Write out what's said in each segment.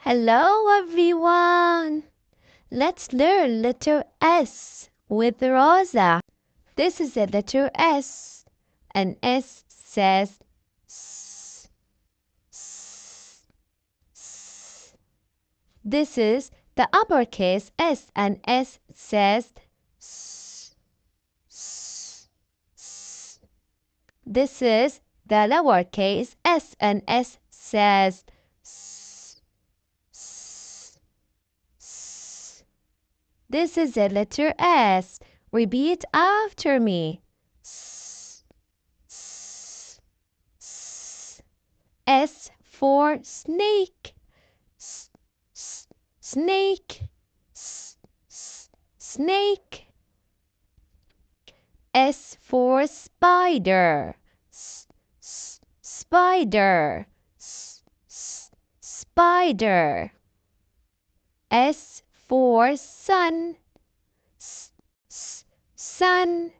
Hello everyone! Let's learn letter S with Rosa. This is a letter S. An S says S, S, S. This is the uppercase S, and S says S, S, S. This is the lowercase s, and S says S, S, S. This is a letter S. Repeat after me. S, S, S. S for snake. S, S, snake. S, S, snake. S for spider. S, S, spider. S, S, spider. S for sun. S, S, sun.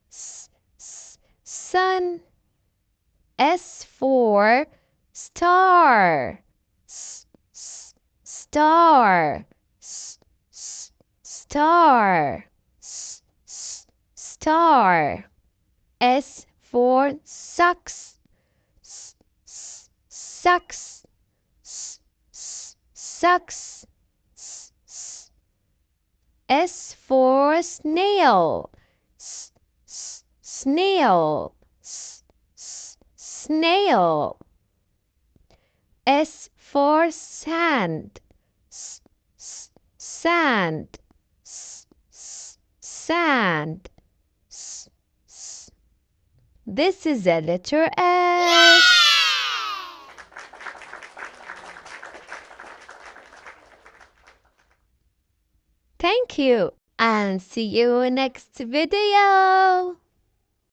S, S, sun. S for star. S, S, star. S, S, star. S, S, star. S for socks. S, S, socks. S, S, socks. S, S. S for snail. S, S, snail. S, S, snail. S for sand. S, S, sand. S, S, sand. S, S. This is a letter S. Thank you, and see you next video.